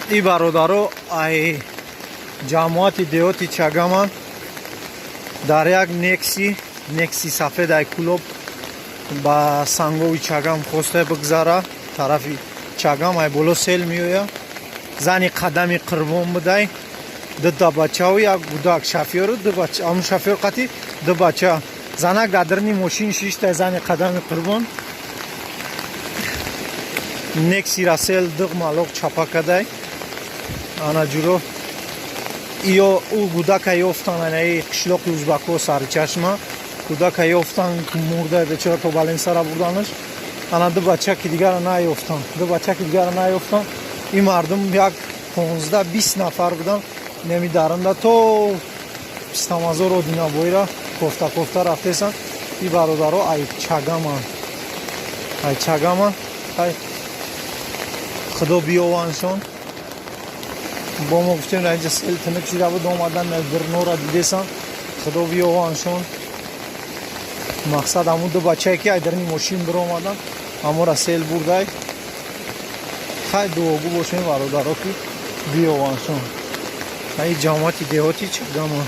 ای برادرو ای جماعت دیوتی چگمان در یک نکسی سفید ای کلوب با سنگوی چگم خواسته بگذاره طرفی چگم ای بلو سیل میویا زنی قدمی قربون بده دو بچه و یک بودک شفیر دو بچه هم شفیر قطی دو بچه زنه گدرنی ماشین شیشته زنی قدمی قربون نکسی رسل دو مالوک چپا کده آنا جورو ایو او بودک یافتن ای قشلوق اوزبکو سر چشمه بودک یافتن مرده بچه تو بالین سر بردنش آنا دو بچه که دیگر نیافتن این مردم یک 15-20 نفر بودن نمیدارند تو استمازو رو دینا بویرا کوفتا رفته سن این برادرو ای چگمان ای خدا بیاوانشون با ما گفتیم اینجا سیل تنک شده بود اومدن برنو را دیده سن خدا بیاوانشون مقصد همون دو بچه که ای در این ماشین برو اومدن همون را سیل برده خیلی دوگو باشیم برادرها که بیاوانشون این جامعاتی دیهاتی چگمان